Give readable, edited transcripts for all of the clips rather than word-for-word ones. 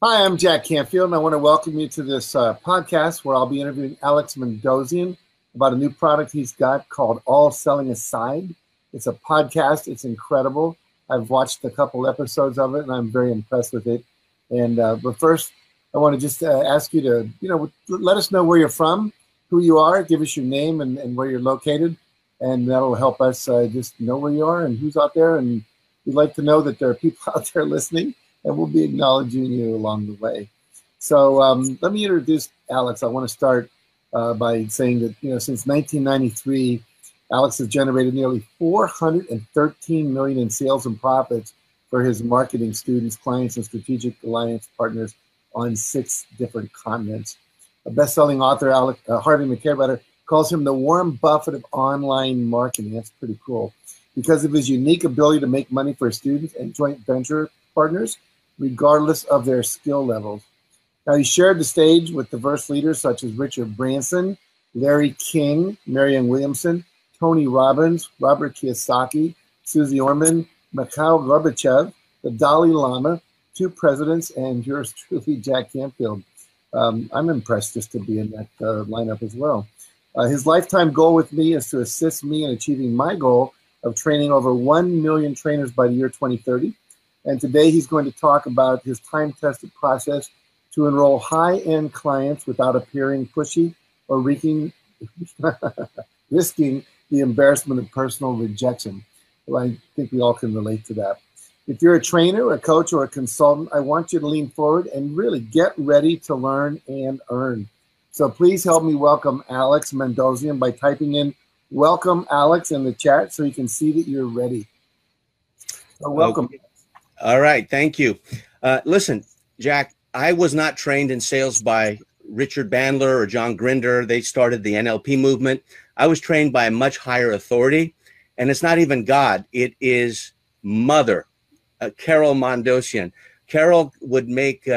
Hi, I'm Jack Canfield, and I want to welcome you to this podcast where I'll be interviewing Alex Mandossian about a new product he's got called All Selling Aside. It's a podcast. It's incredible. I've watched a couple episodes of it, and I'm very impressed with it. But first, I want to just ask you to, let us know where you're from, who you are, give us your name and where you're located, and that'll help us just know where you are and who's out there. And we'd like to know that there are people out there listening, and we'll be acknowledging you along the way. So let me introduce Alex. I want to start by saying that, since 1993, Alex has generated nearly 413 million in sales and profits for his marketing students, clients, and strategic alliance partners on 6 different continents. A best-selling author, Harvey McKay, calls him the Warren Buffett of online marketing. That's pretty cool. Because of his unique ability to make money for his students and joint venture partners, regardless of their skill levels. Now, he shared the stage with diverse leaders such as Richard Branson, Larry King, Marianne Williamson, Tony Robbins, Robert Kiyosaki, Susie Orman, Mikhail Gorbachev, the Dalai Lama, 2 presidents, and yours truly, Jack Canfield. I'm impressed just to be in that lineup as well. His lifetime goal with me is to assist me in achieving my goal of training over 1 million trainers by the year 2030. And today he's going to talk about his time-tested process to enroll high-end clients without appearing pushy or risking the embarrassment of personal rejection. Well, I think we all can relate to that. If you're a trainer, a coach, or a consultant, I want you to lean forward and really get ready to learn and earn. So please help me welcome Alex Mandossian by typing in "Welcome Alex" in the chat so you can see that you're ready. So welcome. Okay. All right, thank you. Listen, Jack, I was not trained in sales by Richard Bandler or John Grinder. They started the NLP movement. I was trained by a much higher authority, and it's not even God. It is Mother, Carol Mandossian. Carol would make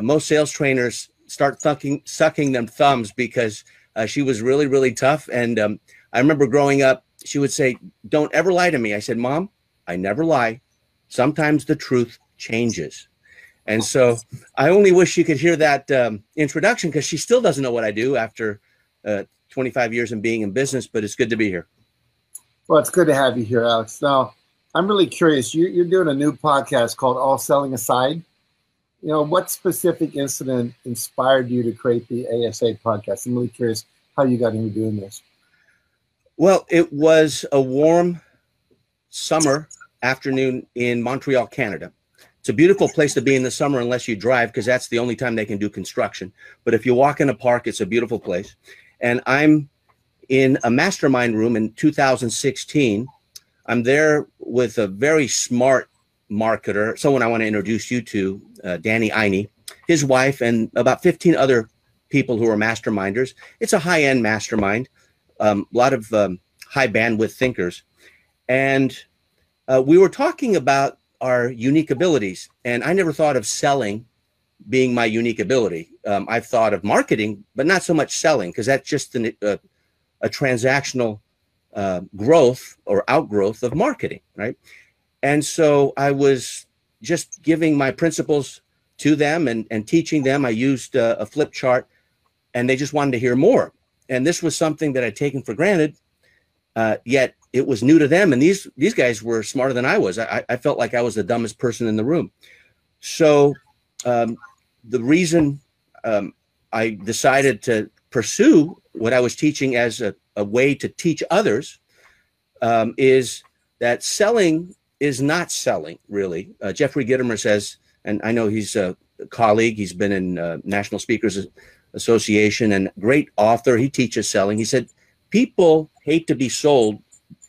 most sales trainers start sucking them thumbs because she was really, really tough. And I remember growing up, she would say, "Don't ever lie to me." I said, "Mom, I never lie. Sometimes the truth changes." And so I only wish you could hear that introduction, because she still doesn't know what I do after 25 years in being in business, but it's good to be here. Well, it's good to have you here, Alex. Now, I'm really curious. You're doing a new podcast called All Selling Aside. What specific incident inspired you to create the ASA podcast? I'm really curious how you got into doing this. Well, it was a warm summer afternoon in Montreal, Canada. It's a beautiful place to be in the summer unless you drive, because that's the only time they can do construction. But if you walk in a park, it's a beautiful place. And I'm in a mastermind room in 2016. I'm there with a very smart marketer, someone I want to introduce you to, Danny Einey, his wife, and about 15 other people who are masterminders. It's a high-end mastermind, a lot of high bandwidth thinkers. And we were talking about our unique abilities, and I never thought of selling being my unique ability. I've thought of marketing, but not so much selling, because that's just a transactional growth or outgrowth of marketing, right? And so I was just giving my principles to them and teaching them. I used a flip chart, and they just wanted to hear more. And this was something that I'd taken for granted, yet it was new to them. And these guys were smarter than I was. I felt like I was the dumbest person in the room. So the reason I decided to pursue what I was teaching as a way to teach others is that selling is not selling, really. Jeffrey Gitomer says, and I know he's a colleague, he's been in National Speakers Association and great author. He teaches selling. He said, people hate to be sold,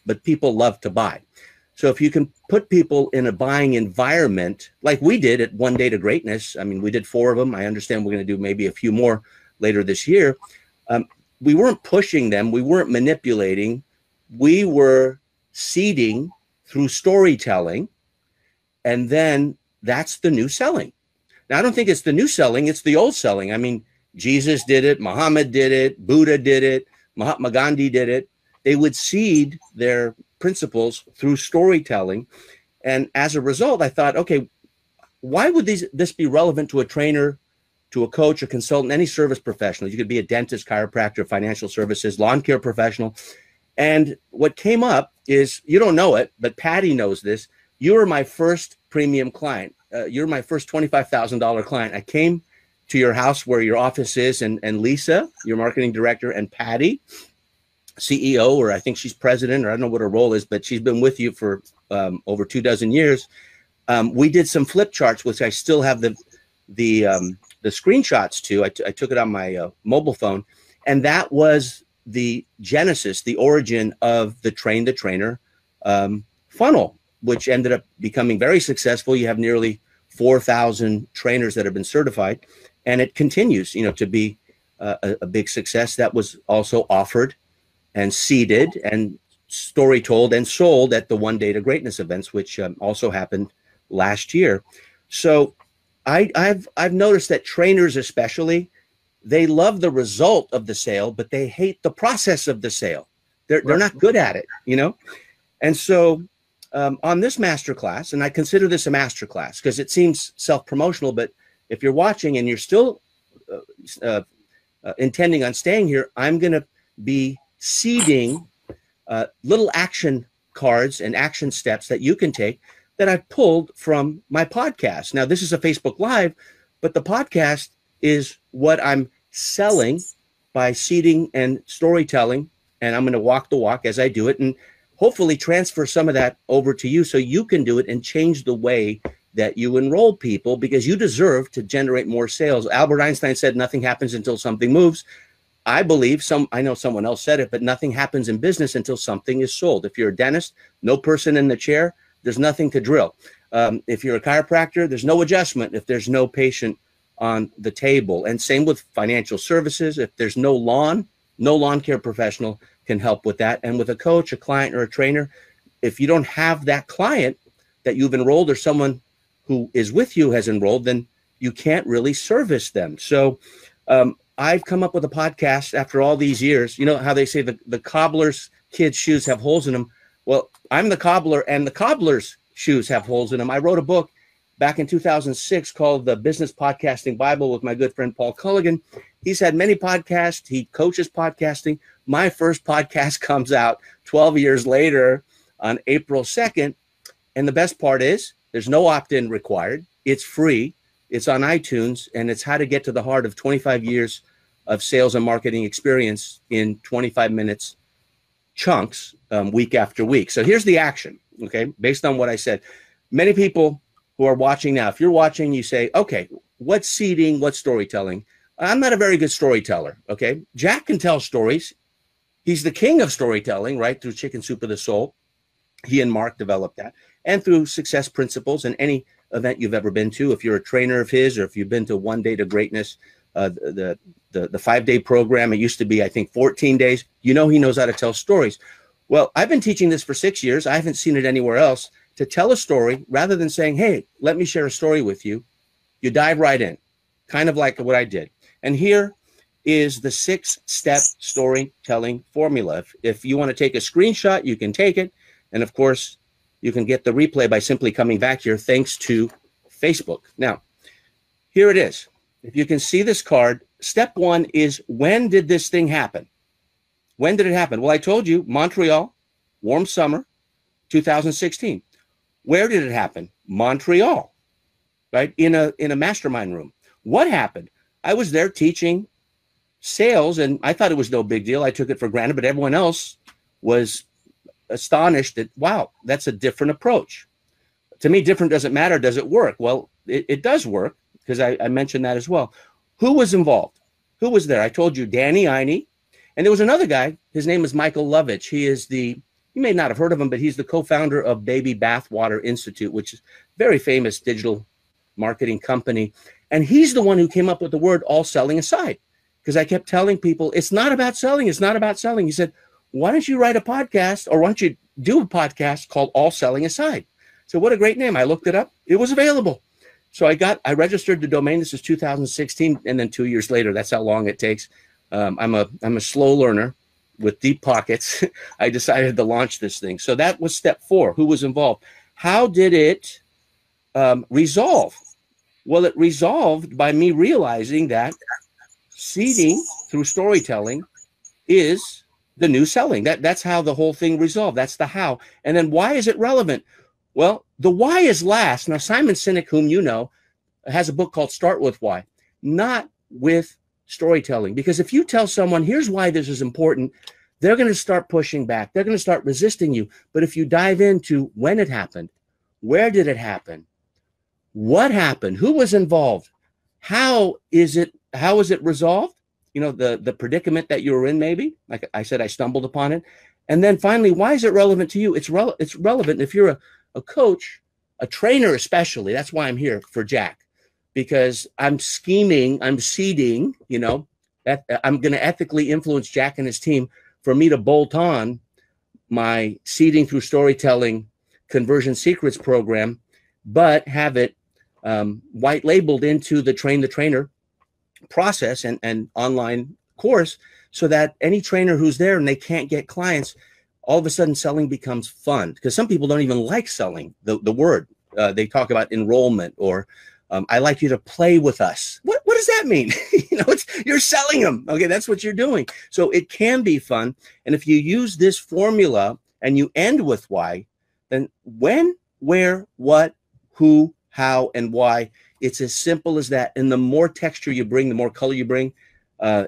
but people love to buy. So if you can put people in a buying environment, like we did at One Day to Greatness, I mean, we did 4 of them. I understand we're going to do maybe a few more later this year. We weren't pushing them. We weren't manipulating. We were seeding through storytelling. And then that's the new selling. Now, I don't think it's the new selling. It's the old selling. I mean, Jesus did it. Muhammad did it. Buddha did it. Mahatma Gandhi did it. They would seed their principles through storytelling. And as a result, I thought, okay, why would this be relevant to a trainer, to a coach, a consultant, any service professional? You could be a dentist, chiropractor, financial services, lawn care professional. And what came up is, you don't know it, but Patty knows this. You were my first premium client. You're my first $25,000 client. I came to your house where your office is, and Lisa, your marketing director, and Patty, CEO, or I think she's president, or I don't know what her role is, but she's been with you for over 24 years. We did some flip charts, which I still have the screenshots to. I took it on my mobile phone, and that was the genesis, the origin of the Train the Trainer funnel, which ended up becoming very successful. You have nearly 4,000 trainers that have been certified, and it continues, to be a big success. That was also offered and seeded and story told and sold at the One Day to Greatness events, which also happened last year. So I've noticed that trainers especially, they love the result of the sale, but they hate the process of the sale. They're not good at it, And so on this masterclass, and I consider this a masterclass because it seems self-promotional, but if you're watching and you're still intending on staying here, I'm going to be seeding little action cards and action steps that you can take that I've pulled from my podcast. Now, this is a Facebook Live, but the podcast is what I'm selling by seeding and storytelling, and I'm going to walk the walk as I do it and hopefully transfer some of that over to you so you can do it and change the way that you enroll people, because you deserve to generate more sales. Albert Einstein said nothing happens until something moves. I believe I know someone else said it, but nothing happens in business until something is sold. If you're a dentist, no person in the chair, there's nothing to drill. If you're a chiropractor, there's no adjustment if there's no patient on the table. And same with financial services. If there's no lawn care professional can help with that. And with a coach, a client, or a trainer, if you don't have that client that you've enrolled or someone who is with you has enrolled, then you can't really service them. So I've come up with a podcast after all these years. You know how they say the cobbler's kids' shoes have holes in them? Well, I'm the cobbler, and the cobbler's shoes have holes in them. I wrote a book back in 2006 called The Business Podcasting Bible with my good friend Paul Culligan. He's had many podcasts. He coaches podcasting. My first podcast comes out 12 years later on April 2nd. And the best part is there's no opt-in required. It's free. It's on iTunes, and it's how to get to the heart of 25 years of sales and marketing experience in 25 minutes chunks, week after week. So here's the action, okay, based on what I said. Many people who are watching now, if you're watching, you say, okay, what's seeding, what's storytelling? I'm not a very good storyteller, okay? Jack can tell stories. He's the king of storytelling, right, through Chicken Soup of the Soul. He and Mark developed that. And through Success Principles and any event you've ever been to, if you're a trainer of his, or if you've been to One Day to Greatness, the 5-day program, it used to be, I think, 14 days. He knows how to tell stories. Well, I've been teaching this for 6 years. I haven't seen it anywhere else. To tell a story, rather than saying, hey, let me share a story with you, you dive right in, kind of like what I did. And here is the 6-step storytelling formula. If you want to take a screenshot, you can take it. And of course, you can get the replay by simply coming back here, thanks to Facebook. Now, here it is. If you can see this card, step 1 is, when did this thing happen? When did it happen? Well, I told you, Montreal, warm summer, 2016. Where did it happen? Montreal, right? In a mastermind room. What happened? I was there teaching sales, and I thought it was no big deal. I took it for granted, but everyone else was astonished that, wow, that's a different approach. To me, different doesn't matter. Does it work? Well, it does work, because I mentioned that as well. Who was involved? Who was there? I told you, Danny Iney. And there was another guy. His name is Michael Lovich. You may not have heard of him, but he's the co-founder of Baby Bathwater Institute, which is a very famous digital marketing company. And he's the one who came up with the word all selling aside, because I kept telling people, it's not about selling. It's not about selling. He said, why don't you write a podcast, or why don't you do a podcast called All Selling Aside? So what a great name. I looked it up. It was available. So I registered the domain. This is 2016. And then 2 years later, that's how long it takes. I'm a slow learner with deep pockets. I decided to launch this thing. So that was step 4. Who was involved? How did it resolve? Well, it resolved by me realizing that seeding through storytelling is the new selling. That's how the whole thing resolved. That's the how. And then why is it relevant? Well, the why is last. Now, Simon Sinek, whom you know, has a book called Start With Why, not with storytelling. Because if you tell someone, here's why this is important, they're going to start pushing back. They're going to start resisting you. But if you dive into when it happened, where did it happen? What happened? Who was involved? How is it resolved? You know, the predicament that you were in, maybe. Like I said, I stumbled upon it. And then finally, why is it relevant to you? It's relevant if you're a coach, a trainer especially. That's why I'm here for Jack, because I'm scheming, I'm seeding, you know, that I'm going to ethically influence Jack and his team for me to bolt on my seeding through storytelling conversion secrets program, but have it white labeled into the Train the Trainer process and online course, so that any trainer who's there and they can't get clients, all of a sudden selling becomes fun. Because some people don't even like selling the word. They talk about enrollment or I like you to play with us. What does that mean? You know, you're selling them. Okay, that's what you're doing. So it can be fun. And if you use this formula and you end with why, then when, where, what, who, how, and why, it's as simple as that. And the more texture you bring, the more color you bring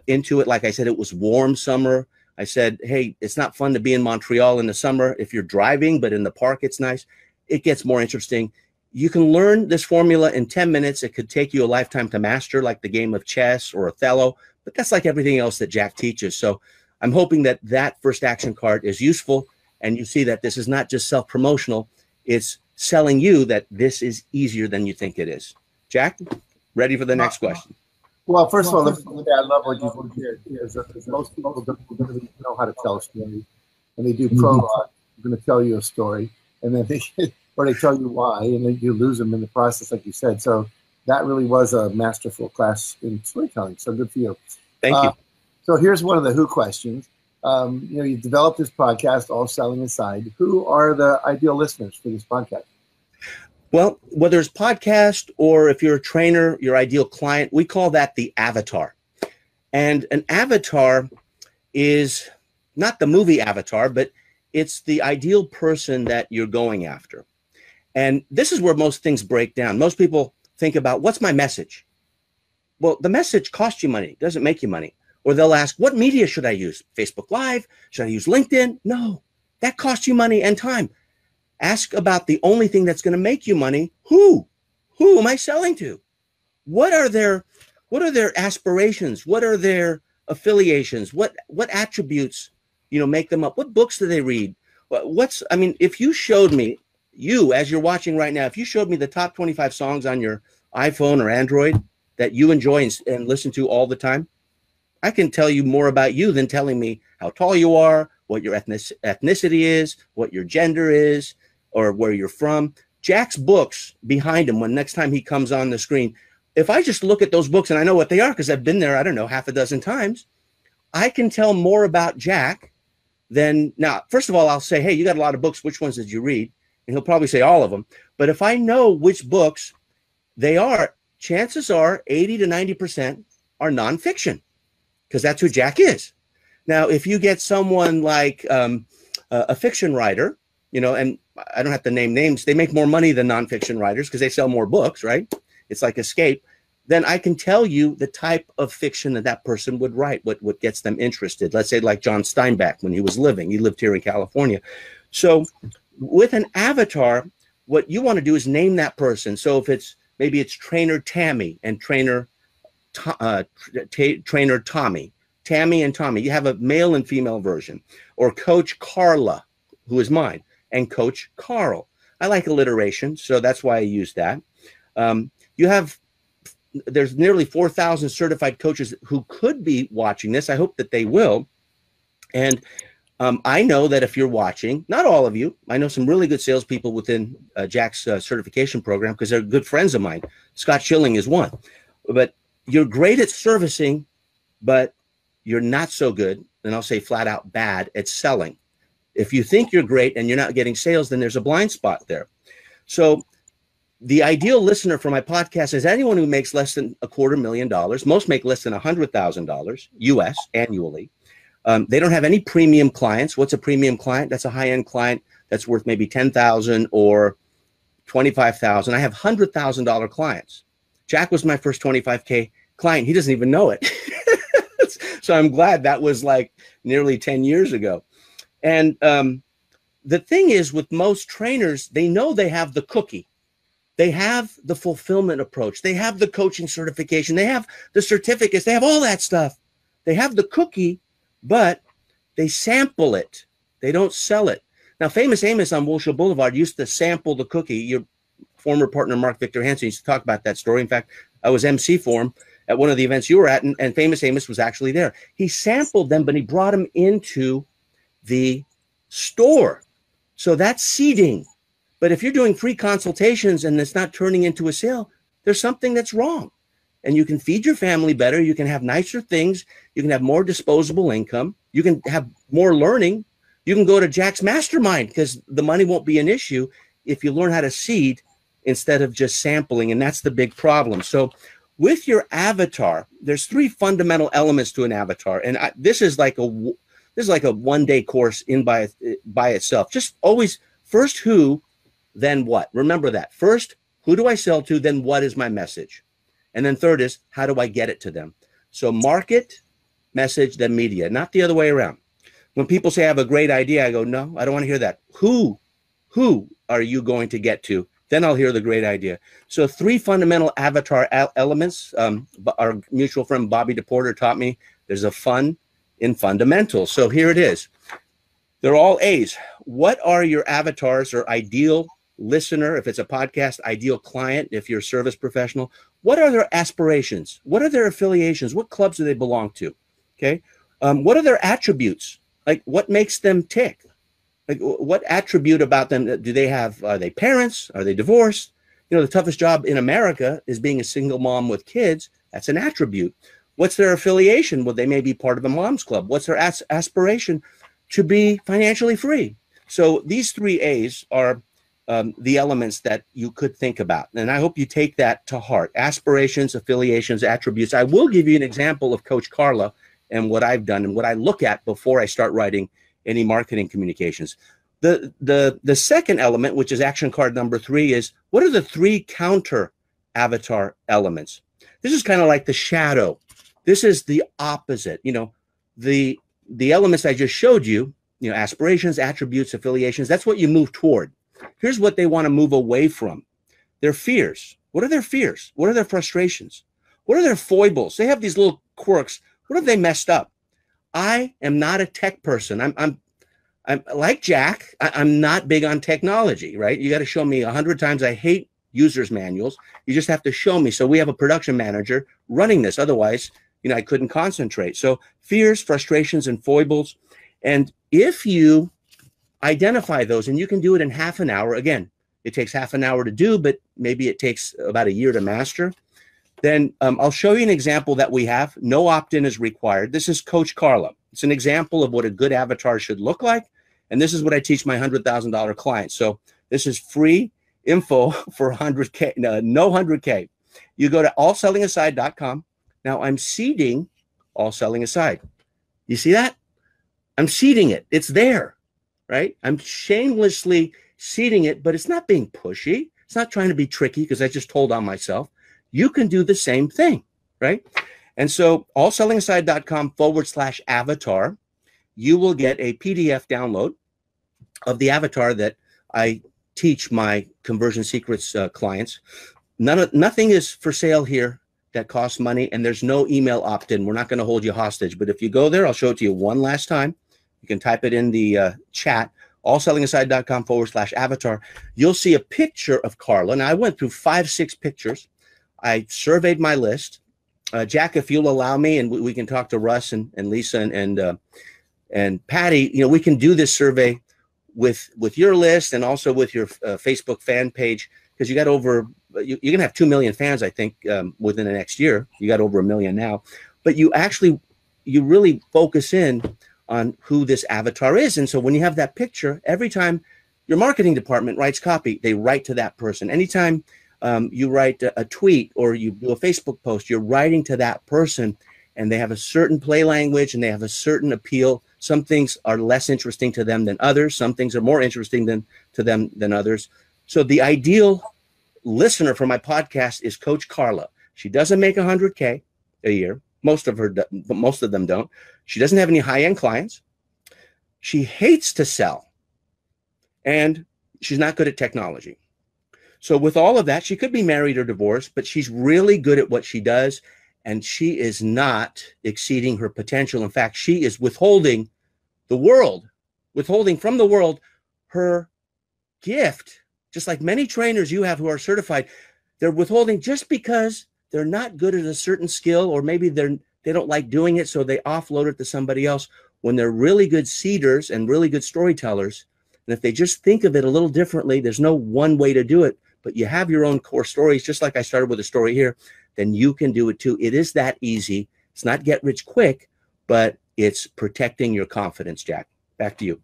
into it. Like I said, it was warm summer. I said, hey, it's not fun to be in Montreal in the summer if you're driving, but in the park, it's nice. It gets more interesting. You can learn this formula in 10 minutes. It could take you a lifetime to master, like the game of chess or Othello, but that's like everything else that Jack teaches. So I'm hoping that that first action card is useful, and you see that this is not just self-promotional. It's selling you that this is easier than you think it is. Jack, ready for the next question? Well, first of all, I love what you did here. Most people don't really know how to tell a story, and they do prologue. I'm going to tell you a story, and then they tell you why, and then you lose them in the process, like you said. So that really was a masterful class in storytelling. So good for you. Thank you. So here's one of the who questions. You've developed this podcast, All Selling Aside. Who are the ideal listeners for this podcast? Well, whether it's podcast or if you're a trainer, your ideal client, we call that the avatar. And an avatar is not the movie Avatar, but it's the ideal person that you're going after. And this is where most things break down. Most people think about, what's my message? Well, the message costs you money, doesn't make you money. Or they'll ask, what media should I use? Facebook Live? Should I use LinkedIn? No, that costs you money and time. Ask about the only thing that's going to make you money. Who am I selling to? What are their aspirations? What are their affiliations? What attributes, make them up? What books do they read? If you showed me, you as you're watching right now, if you showed me the top 25 songs on your iPhone or Android that you enjoy and listen to all the time, I can tell you more about you than telling me how tall you are, what your ethnicity is, what your gender is, or where you're from. Jack's books behind him, when next time he comes on the screen, if I just look at those books and I know what they are because I've been there, I don't know, half a dozen times, I can tell more about Jack than, now, first of all, I'll say, hey, you got a lot of books. Which ones did you read? And he'll probably say all of them. But if I know which books they are, chances are 80 to 90% are nonfiction, because that's who Jack is. Now, if you get someone like a fiction writer, and I don't have to name names, they make more money than nonfiction writers because they sell more books, right? It's like Escape. Then I can tell you the type of fiction that person would write, what gets them interested. Let's say like John Steinbeck when he was living. He lived here in California. So with an avatar, what you want to do is name that person. So if maybe it's Trainer Tammy and Trainer Tommy. Tammy and Tommy. You have a male and female version. Or Coach Carla, who is mine, and Coach Carl. I like alliteration, so that's why I use that. There's nearly 4,000 certified coaches who could be watching this. I hope that they will. And I know that if you're watching, not all of you, I know some really good salespeople within Jack's certification program because they're good friends of mine. Scott Schilling is one. But you're great at servicing, but you're not so good, and I'll say flat out bad, at selling. If you think you're great and you're not getting sales, then there's a blind spot there. So the ideal listener for my podcast is anyone who makes less than $250,000. Most make less than $100,000 US annually. They don't have any premium clients. What's a premium client? That's a high-end client that's worth maybe $10,000 or $25,000. I have $100,000 clients. Jack was my first 25K client. He doesn't even know it. So I'm glad that was like nearly 10 years ago. And the thing is, with most trainers, they know they have the cookie. They have the fulfillment approach. They have the coaching certification. They have the certificates. They have all that stuff. They have the cookie, but they sample it. They don't sell it. Now, Famous Amos on Wilshire Boulevard used to sample the cookie. Your former partner, Mark Victor Hansen, used to talk about that story. In fact, I was MC for him at one of the events you were at, and Famous Amos was actually there. He sampled them, but he brought them into the store. So that's seeding. But if you're doing free consultations and it's not turning into a sale, there's something that's wrong. And you can feed your family better. You can have nicer things. You can have more disposable income. You can have more learning. You can go to Jack's mastermind because the money won't be an issue if you learn how to seed instead of just sampling. And that's the big problem. So with your avatar, there's 3 fundamental elements to an avatar. And this is like a one-day course by itself. Just always first who, then what. Remember that. First, who do I sell to? Then what is my message? And then third is, how do I get it to them? So market, message, then media, not the other way around. When people say I have a great idea, I go, no, I don't want to hear that. Who are you going to get to? Then I'll hear the great idea. So 3 fundamental avatar elements. Our mutual friend Bobby DePorter taught me there's a fun in fundamentals. So here it is. They're all A's. What are your avatars or ideal listener, if it's a podcast, ideal client, if you're a service professional? What are their aspirations? What are their affiliations? What clubs do they belong to? Okay. What are their attributes? Like what makes them tick? Like what attribute about them do they have? Are they parents? Are they divorced? You know, the toughest job in America is being a single mom with kids. That's an attribute. What's their affiliation? Well, they may be part of a mom's club. What's their aspiration? To be financially free. So these 3 A's are the elements that you could think about. And I hope you take that to heart. Aspirations, affiliations, attributes. I will give you an example of Coach Carla and what I've done and what I look at before I start writing any marketing communications. The second element, which is action card number 3, is what are the 3 counter avatar elements? This is kind of like the shadow. This is the opposite. You know, the elements I just showed you, aspirations, attributes, affiliations, that's what you move toward. Here's what they want to move away from. Their fears. What are their fears? What are their frustrations? What are their foibles? They have these little quirks. What have they messed up? I am not a tech person. I'm like Jack. I'm not big on technology, right? You got to show me 100 times. I hate users manuals. You just have to show me. So we have a production manager running this. Otherwise, I couldn't concentrate. So fears, frustrations, and foibles. And if you identify those, and you can do it in half an hour, again, it takes half an hour to do, but maybe it takes about a year to master, then I'll show you an example that we have. No opt-in is required. This is Coach Carla. It's an example of what a good avatar should look like. And this is what I teach my $100,000 clients. So this is free info for 100K, no 100K. You go to allsellingaside.com. Now I'm seeding All Selling Aside. You see that? I'm seeding it. It's there, right? I'm shamelessly seeding it, but it's not being pushy. It's not trying to be tricky because I just told on myself. You can do the same thing, right? And so allsellingaside.com/avatar, you will get a PDF download of the avatar that I teach my Conversion Secrets clients. Nothing is for sale here that costs money, and there's no email opt-in. We're not going to hold you hostage, but if you go there, I'll show it to you one last time. You can type it in the chat, allsellingaside.com/avatar. You'll see a picture of Carla. Now, I went through 5-6 pictures. I surveyed my list. Jack, if you'll allow me, and we can talk to Russ and Lisa and Patty, we can do this survey with your list and also with your Facebook fan page, because you got over, you're going to have 2 million fans, I think, within the next year. You got over 1 million now. But you really focus in on who this avatar is. And so when you have that picture, every time your marketing department writes copy, they write to that person. Anytime You write a tweet or you do a Facebook post, you're writing to that person, and they have a certain play language and they have a certain appeal. Some things are less interesting to them than others. Some things are more interesting to them than others. So the ideal listener for my podcast is Coach Carla. She doesn't make $100K a year. Most of them don't. She doesn't have any high-end clients. She hates to sell, and she's not good at technology. So with all of that, she could be married or divorced, but she's really good at what she does, and she is not exceeding her potential. In fact, she is withholding from the world her gift, just like many trainers you have who are certified. They're withholding just because they're not good at a certain skill, or maybe they don't like doing it, so they offload it to somebody else, when they're really good seeders and really good storytellers. And if they just think of it a little differently, there's no one way to do it, but you have your own core stories, just like I started with a story here, then you can do it too. It is that easy. It's not get rich quick, but it's protecting your confidence, Jack. Back to you.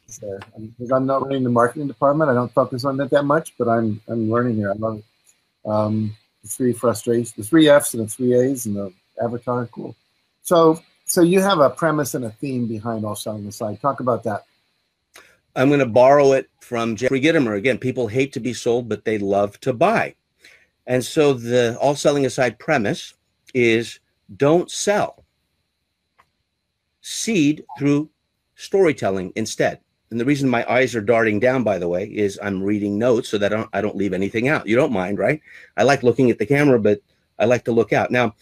Because I'm not running the marketing department, I don't focus on it that much, but I'm learning here. I love it. The 3 frustrations, the 3 Fs and the 3 As and the avatar, cool. So you have a premise and a theme behind All Selling Aside. Talk about that. I'm going to borrow it from Jeffrey Gitomer. Again, people hate to be sold, but they love to buy. And so the All Selling Aside premise is don't sell. Seed through storytelling instead. And the reason my eyes are darting down, by the way, is I'm reading notes so that I don't leave anything out. You don't mind, right? I like looking at the camera, but I like to look out. Now,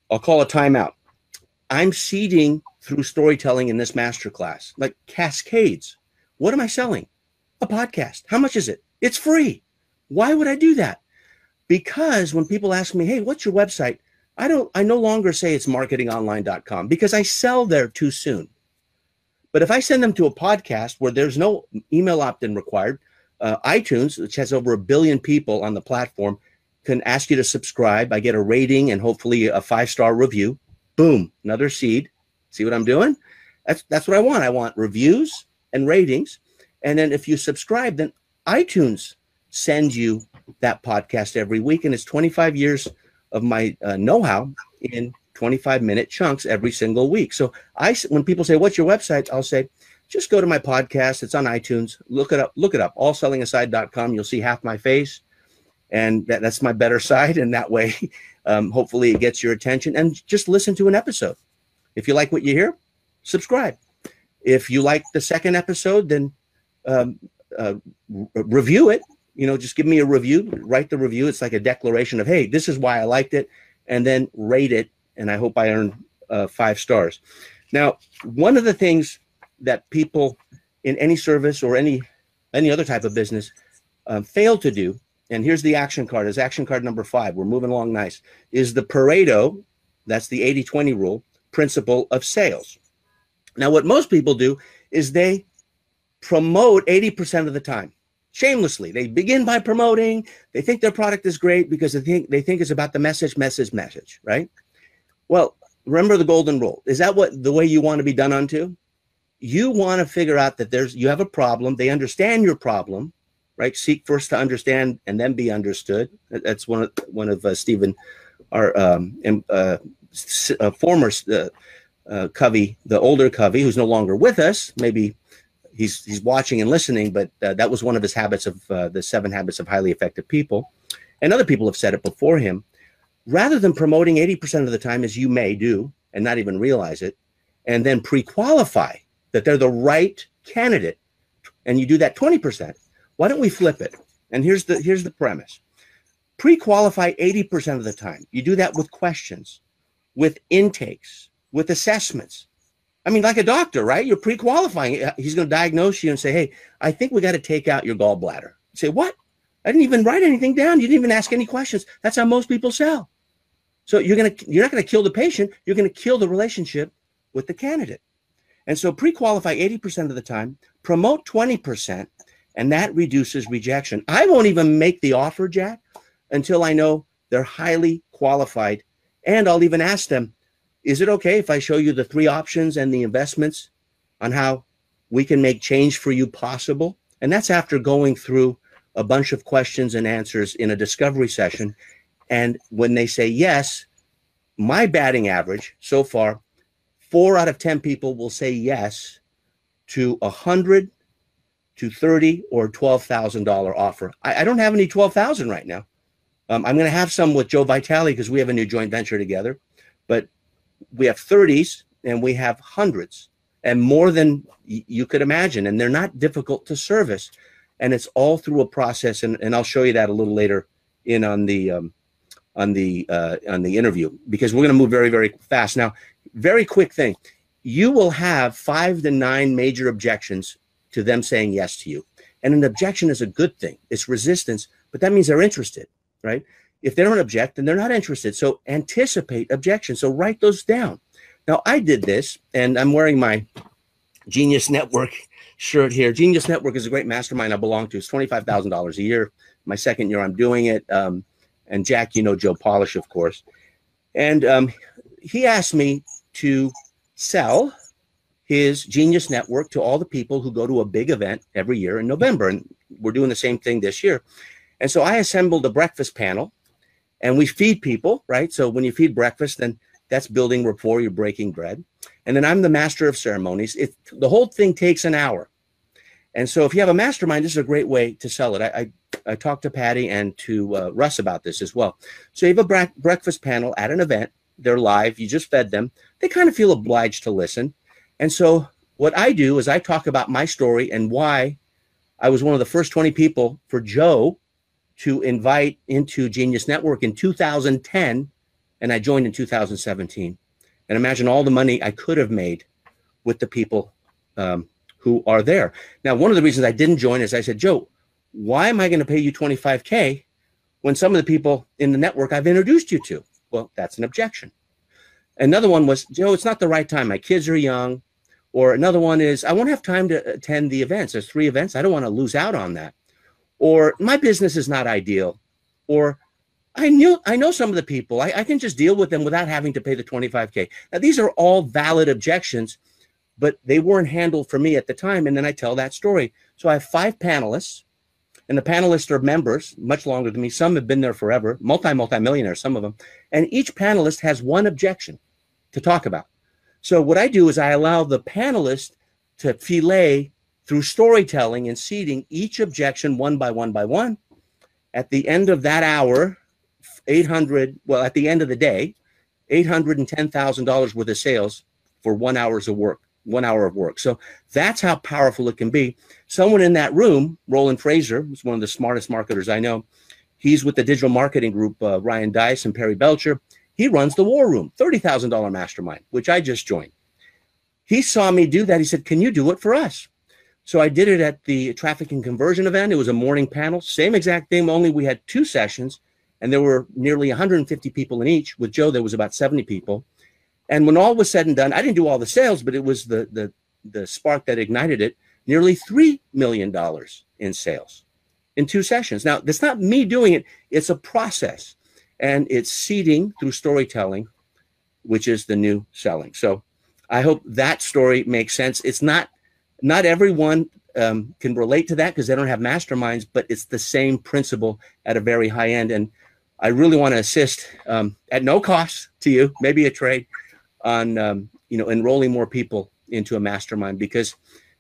I'll call a timeout. I'm seeding through storytelling in this masterclass, like cascades. What am I selling? A podcast. How much is it? It's free. Why would I do that? Because when people ask me, hey, what's your website? I no longer say it's marketingonline.com because I sell there too soon. But if I send them to a podcast where there's no email opt-in required, iTunes, which has over 1 billion people on the platform, can ask you to subscribe. I get a rating and hopefully a 5-star review. Boom, another seed. See what I'm doing? That's what I want. I want reviews and ratings. And then if you subscribe, then iTunes sends you that podcast every week. And it's 25 years of my know-how in 25-minute chunks every single week. So when people say, what's your website? I'll say, just go to my podcast. It's on iTunes. Look it up, allsellingaside.com. You'll see half my face. And that's my better side. And that way, hopefully it gets your attention. And just listen to an episode. If you like what you hear, subscribe. If you like the second episode, then review it. Just give me a review. Write the review. It's like a declaration of, hey, this is why I liked it. And then rate it. And I hope I earn 5 stars. Now, one of the things that people in any service or any other type of business fail to do, and here's the action card, is action card number 5. We're moving along nice, is the Pareto, that's the 80-20 rule, principle of sales. Now, what most people do is they promote 80% of the time. Shamelessly. They begin by promoting. They think their product is great because they think it's about the message, right? Well, remember the golden rule. Is that the way you want to be done unto? You want to figure out that you have a problem. They understand your problem, right? Seek first to understand and then be understood. That's one of Stephen, our former Covey, the older Covey, who's no longer with us. Maybe he's watching and listening, but that was one of his habits of the 7 habits of highly effective people. And other people have said it before him. Rather than promoting 80% of the time, as you may do and not even realize it, and then pre-qualify that they're the right candidate, and you do that 20%, why don't we flip it? And here's the premise. Pre-qualify 80% of the time. You do that with questions, with intakes, with assessments. I mean, like a doctor, right? You're pre-qualifying. He's going to diagnose you and say, hey, I think we got to take out your gallbladder. You say, what? I didn't even write anything down. You didn't even ask any questions. That's how most people sell. So you're not going to kill the patient. You're going to kill the relationship with the candidate. And so pre-qualify 80% of the time, promote 20%, and that reduces rejection. I won't even make the offer, Jack, until I know they're highly qualified. And I'll even ask them, is it okay if I show you the 3 options and the investments on how we can make change for you possible? And that's after going through a bunch of questions and answers in a discovery session. And when they say yes, my batting average so far, 4 out of 10 people will say yes to 100 to 30 or $12,000 offer. I don't have any 12,000 right now. I'm going to have some with Joe Vitale because we have a new joint venture together, but we have 30s and we have hundreds and more than you could imagine. And they're not difficult to service. And it's all through a process. And I'll show you that a little later in on the interview, because we're going to move very, very fast. Now, very quick thing. You will have 5 to 9 major objections to them saying yes to you. And an objection is a good thing. It's resistance, but that means they're interested, right? If they don't object, then they're not interested. So anticipate objections. So write those down. Now, I did this, and I'm wearing my Genius Network shirt here. Genius Network is a great mastermind I belong to. It's $25,000 a year. My second year I'm doing it. And Jack, you know Joe Polish, of course. And he asked me to sell his Genius Network to all the people who go to a big event every year in November. And we're doing the same thing this year. And so I assembled a breakfast panel, and we feed people, right? So when you feed breakfast, then that's building rapport, you're breaking bread. And then I'm the master of ceremonies. The whole thing takes an hour. And so if you have a mastermind, this is a great way to sell it. I talked to Patty and to Russ about this as well. So you have a breakfast panel at an event. They're live. You just fed them. They kind of feel obliged to listen. And so what I do is I talk about my story and why I was one of the first 20 people for Joe to invite into Genius Network in 2010, and I joined in 2017. And imagine all the money I could have made with the people who are there. Now, one of the reasons I didn't join is I said, Joe, why am I going to pay you $25K when some of the people in the network I've introduced you to? Well, that's an objection. Another one was, Joe, it's not the right time. My kids are young. Or another one is, I won't have time to attend the events. There's 3 events. I don't want to lose out on that. Or my business is not ideal. Or I know some of the people. I can just deal with them without having to pay the $25K. Now, these are all valid objections, but they weren't handled for me at the time. And then I tell that story. So I have 5 panelists, and the panelists are members much longer than me. Some have been there forever, multi-millionaires, some of them. And each panelist has one objection to talk about. So what I do is I allow the panelists to fillet through storytelling and seeding each objection one by one by one. At the end of that hour, at the end of the day, $810,000 worth of sales for 1 hour of work. So that's how powerful it can be. Someone in that room, Roland Fraser, who's one of the smartest marketers I know. He's with the digital marketing group, Ryan Dice and Perry Belcher. He runs the War Room, $30,000 mastermind, which I just joined. He saw me do that. He said, can you do it for us? So I did it at the traffic and conversion event. It was a morning panel, same exact thing, only we had 2 sessions, and there were nearly 150 people in each. With Joe, there was about 70 people. And when all was said and done, I didn't do all the sales, but it was the spark that ignited it, nearly $3 million in sales in 2 sessions. Now, that's not me doing it. It's a process. And it's seeding through storytelling, which is the new selling. So I hope that story makes sense. It's not everyone can relate to that because they don't have masterminds, but it's the same principle at a very high end. And I really want to assist at no cost to you, maybe a trade, on enrolling more people into a mastermind, because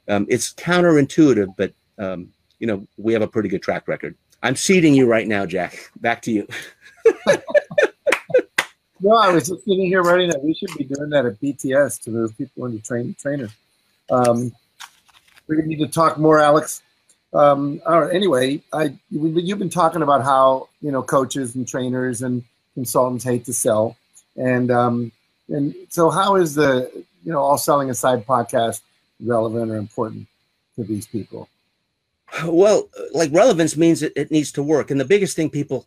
it's counterintuitive, but we have a pretty good track record. I'm seeding you right now, Jack. Back to you. No, I was just sitting here writing that we should be doing that at BTS to move people into trainers. We need to talk more, Alex. All right, anyway, you've been talking about how coaches and trainers and consultants hate to sell, and so how is the All Selling Aside podcast relevant or important to these people? Well, like, relevance means it needs to work, and the biggest thing people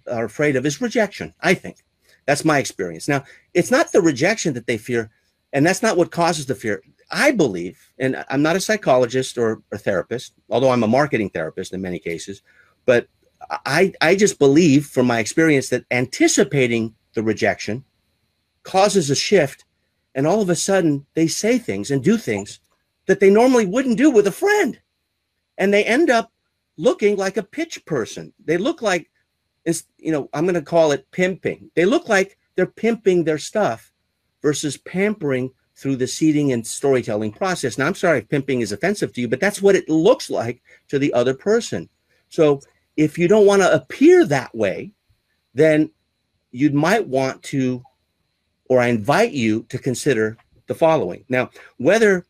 are afraid of is rejection. I think that's my experience. Now, it's not the rejection that they fear, and that's not what causes the fear. I believe, and I'm not a psychologist or a therapist, although I'm a marketing therapist in many cases, but I just believe from my experience that anticipating the rejection causes a shift, and all of a sudden they say things and do things that they normally wouldn't do with a friend. and they end up looking like a pitch person. They look like, I'm going to call it pimping. They look like they're pimping their stuff versus pampering through the seeding and storytelling process. Now, I'm sorry if pimping is offensive to you, but that's what it looks like to the other person. So if you don't want to appear that way, then you might want to, or I invite you to consider the following. Now, whether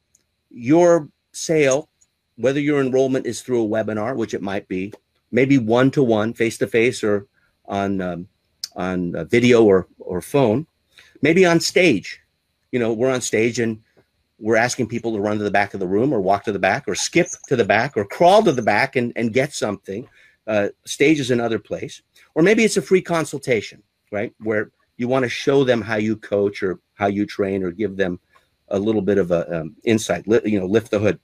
your sale, whether your enrollment is through a webinar, which it might be, maybe one-to-one, face-to-face, or on video or phone, maybe on stage. We're on stage and we're asking people to run to the back of the room or walk to the back or skip to the back or crawl to the back and get something. Stage is another place. Or maybe it's a free consultation, right? Where you want to show them how you coach or how you train or give them a little bit of a insight, lift the hood.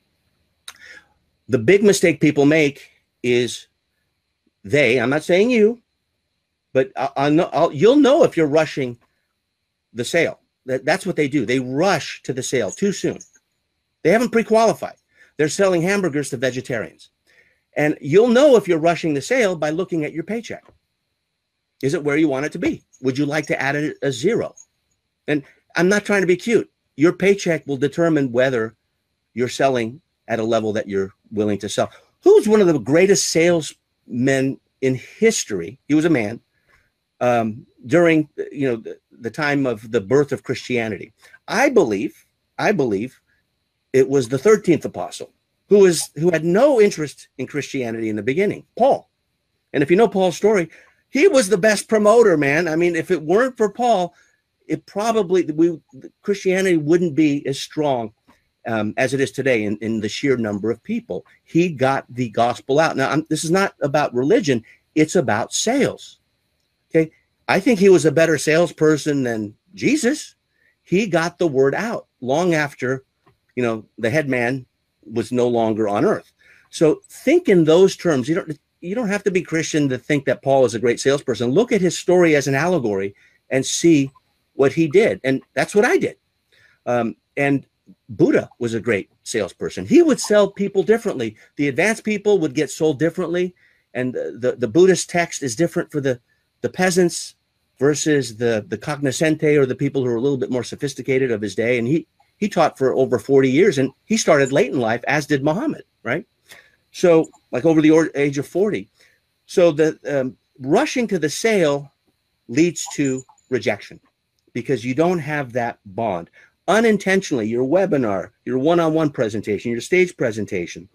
The big mistake people make is I'm not saying you, but you'll know if you're rushing the sale. That's what they do. They rush to the sale too soon. They haven't pre-qualified. They're selling hamburgers to vegetarians. And you'll know if you're rushing the sale by looking at your paycheck. Is it where you want it to be? Would you like to add a zero? And I'm not trying to be cute. Your paycheck will determine whether you're selling at a level that you're willing to sell. Who's one of the greatest salesmen in history? He was a man during the time of the birth of Christianity. I believe it was the 13th apostle who had no interest in Christianity in the beginning, Paul. And if you know Paul's story, he was the best promoter, man. I mean, if it weren't for Paul, Christianity wouldn't be as strong as it is today in the sheer number of people. He got the gospel out. Now, this is not about religion. It's about sales. Okay. I think he was a better salesperson than Jesus. He got the word out long after, the head man was no longer on earth. So think in those terms. You don't have to be Christian to think that Paul is a great salesperson. Look at his story as an allegory and see what he did. And that's what I did. And Buddha was a great salesperson. He would sell people differently. The advanced people would get sold differently. And the Buddhist text is different for the peasants versus the cognoscente, or the people who are a little bit more sophisticated of his day. And he taught for over 40 years, and he started late in life, as did Muhammad, right? So like over the age of 40. So the rushing to the sale leads to rejection because you don't have that bond. Unintentionally, your webinar, your one-on-one presentation, your stage presentation,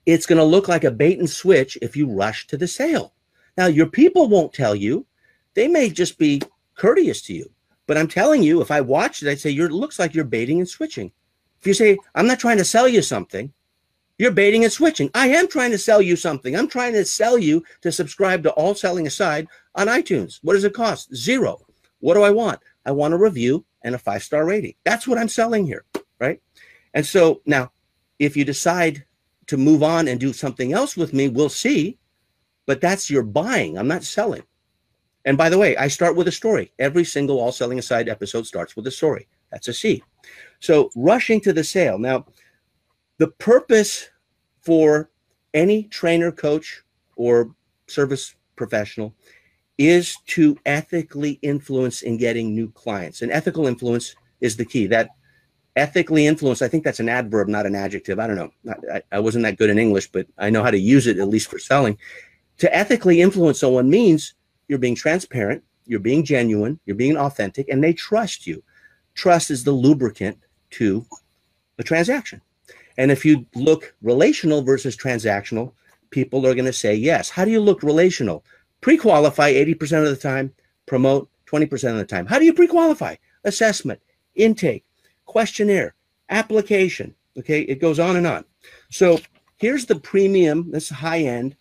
it's going to look like a bait and switch if you rush to the sale. Now, your people won't tell you. They may just be courteous to you. But I'm telling you, if I watched it, I'd say, it looks like you're baiting and switching. If you say, I'm not trying to sell you something, you're baiting and switching. I am trying to sell you something. I'm trying to sell you to subscribe to All Selling Aside on iTunes. What does it cost? $0. What do I want? I want a review and a 5-star rating. That's what I'm selling here, right? And so now, if you decide to move on and do something else with me, we'll see. But that's your buying. I'm not selling. And by the way, I start with a story. Every single All Selling Aside episode starts with a story. That's a seed. So rushing to the sale. Now, the purpose for any trainer, coach, or service professional is to ethically influence in getting new clients. And ethical influence is the key. That ethically influence, I think that's an adverb, not an adjective. I don't know. I wasn't that good in English, but I know how to use it, at least for selling. To ethically influence someone means you're being transparent, you're being genuine, you're being authentic, and they trust you. Trust is the lubricant to the transaction. And if you look relational versus transactional, people are going to say yes. How do you look relational? Pre-qualify 80% of the time, promote 20% of the time. How do you pre-qualify? Assessment, intake, questionnaire, application. Okay, it goes on and on. So here's the premium, this high-end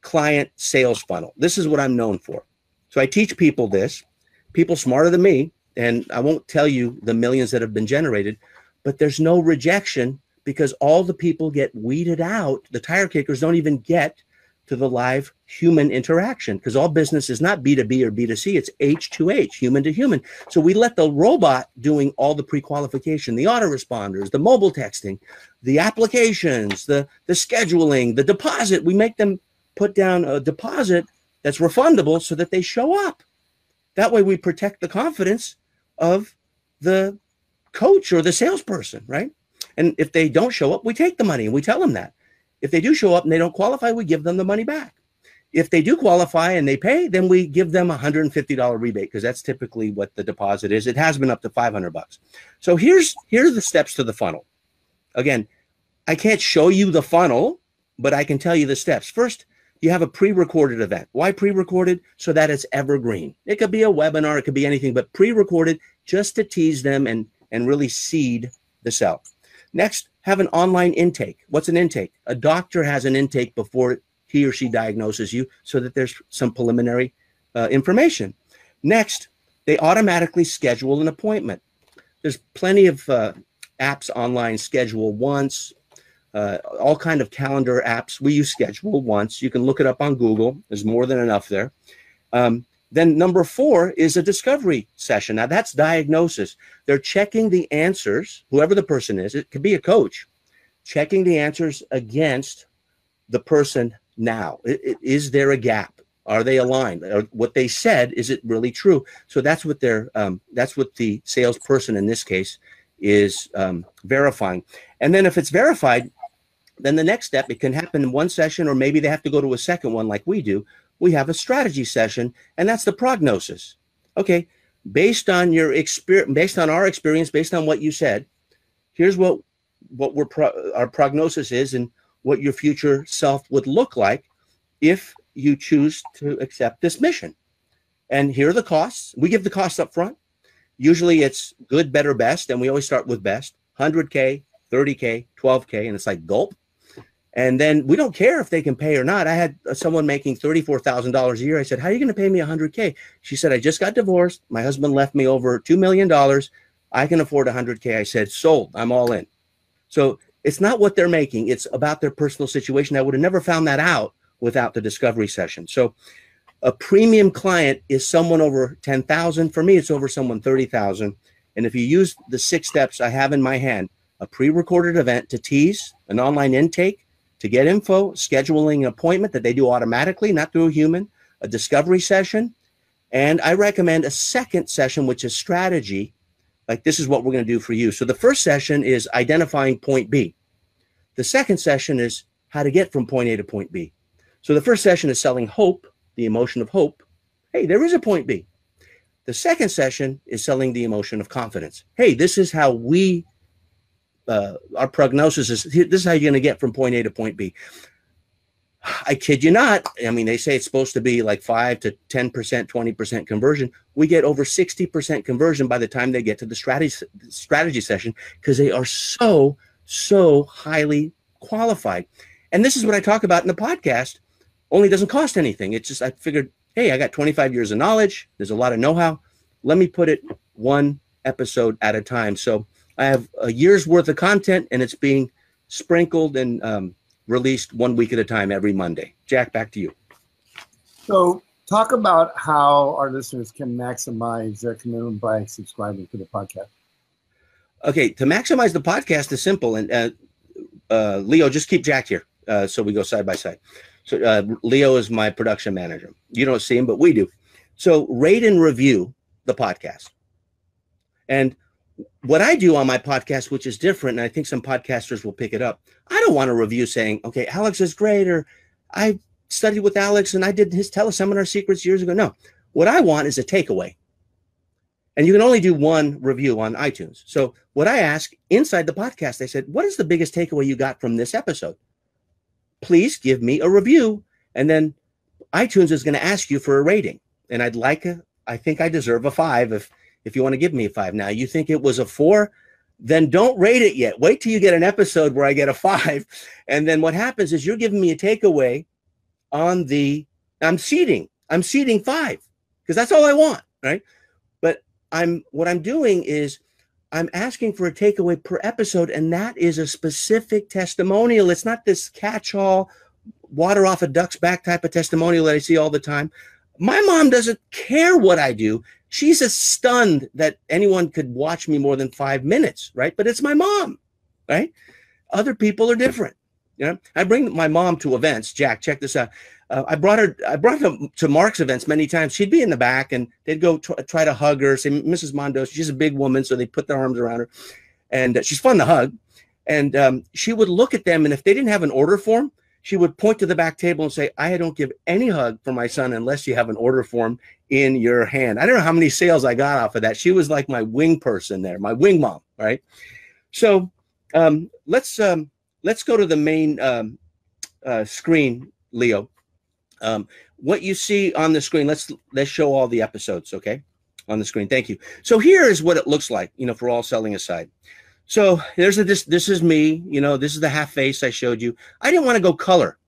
client sales funnel. This is what I'm known for. So I teach people this, people smarter than me, and I won't tell you the millions that have been generated, but there's no rejection because all the people get weeded out. The tire kickers don't even get to the live human interaction, because all business is not B2B or B2C, it's H2H, human to human. So we let the robot doing all the pre-qualification, the autoresponders, the mobile texting, the applications, the scheduling, the deposit. We make them put down a deposit that's refundable so that they show up. That way we protect the confidence of the coach or the salesperson, right? And if they don't show up, we take the money and we tell them that. If they do show up and they don't qualify, we give them the money back. If they do qualify and they pay, then we give them a $150 rebate, because that's typically what the deposit is. It has been up to $500. So here are the steps to the funnel. Again, I can't show you the funnel, but I can tell you the steps. First, you have a pre-recorded event. Why pre-recorded? So that it's evergreen. It could be a webinar, it could be anything, but pre-recorded just to tease them and really seed the sell. Next, have an online intake. What's an intake? A doctor has an intake before he or she diagnoses you, so that there's some preliminary information. Next, they automatically schedule an appointment. There's plenty of apps online, Schedule Once, all kind of calendar apps. We use Schedule Once. You can look it up on Google. There's more than enough there. Then number 4 is a discovery session. Now that's diagnosis. They're checking the answers, whoever the person is, it could be a coach, checking the answers against the person now. Is there a gap? Are they aligned? Or what they said, is it really true? So that's what that's what the salesperson in this case is verifying. And then if it's verified, then the next step, it can happen in one session, or maybe they have to go to a second one like we do. We have a strategy session, and that's the prognosis. Okay, based on your experience, based on our experience, based on what you said, here's what our prognosis is, and what your future self would look like if you choose to accept this mission. And here are the costs. We give the costs up front. Usually it's good, better, best, and we always start with best. 100K, 30K, 12K, and it's like gulp. And then we don't care if they can pay or not. I had someone making $34,000 a year. I said, how are you going to pay me 100K? She said, I just got divorced. My husband left me over $2 million. I can afford 100K. I said, sold. I'm all in. So it's not what they're making. It's about their personal situation. I would have never found that out without the discovery session. So a premium client is someone over 10,000. For me, it's over someone 30,000. And if you use the 6 steps I have in my hand, a pre-recorded event to tease, an online intake, to get info, scheduling an appointment that they do automatically, not through a human, a discovery session, and I recommend a second session, which is strategy. Like, this is what we're going to do for you. So the first session is identifying point B. The second session is how to get from point A to point B. So the first session is selling hope, the emotion of hope. Hey, there is a point B. The second session is selling the emotion of confidence. Hey, this is how we our prognosis is, this is how you're going to get from point A to point B. I kid you not. I mean, they say it's supposed to be like 5 to 10%, 20% conversion. We get over 60% conversion by the time they get to the strategy session, because they are so highly qualified. And this is what I talk about in the podcast. Only doesn't cost anything. It's just, I figured, hey, I got 25 years of knowledge. There's a lot of know-how. Let me put it one episode at a time. So I have a year's worth of content, and it's being sprinkled and released 1 week at a time every Monday. Jack, back to you. So talk about how our listeners can maximize their commitment by subscribing to the podcast. Okay, to maximize the podcast is simple. And Leo, just keep Jack here so we go side by side. So Leo is my production manager. You don't see him, but we do. So rate and review the podcast. And what I do on my podcast, which is different, and I think some podcasters will pick it up, I don't want a review saying, okay, Alex is great, or I studied with Alex and I did his teleseminar secrets years ago. No, what I want is a takeaway. And you can only do one review on iTunes. So what I ask inside the podcast, I said, what is the biggest takeaway you got from this episode? Please give me a review. And then iTunes is going to ask you for a rating. And I think I deserve a 5 if you want to give me a 5. Now, you think it was a 4, then don't rate it yet. Wait till you get an episode where I get a 5. And then what happens is you're giving me a takeaway on I'm seeding 5, because that's all I want, right? But what I'm doing is I'm asking for a takeaway per episode, and that is a specific testimonial. It's not this catch-all water off a duck's back type of testimonial that I see all the time. My mom doesn't care what I do. She's stunned that anyone could watch me more than 5 minutes, right? But it's my mom, right? Other people are different. You know, I bring my mom to events. Jack, check this out. I brought her to Mark's events many times. She'd be in the back, and they'd go try to hug her, say, Mrs. Mondos. She's a big woman, so they put their arms around her, and she's fun to hug. And she would look at them, and if they didn't have an order form, she would point to the back table and say, I don't give any hug for my son unless you have an order form in your hand. I don't know how many sales I got off of that. She was like my wing person there, my wing mom, right? So let's go to the main screen, Leo. What you see on the screen, let's show all the episodes, okay, on the screen. Thank you. So here is what it looks like, you know, for All Selling Aside. So there's this is me, you know, this is the half face I showed you. I didn't want to go color.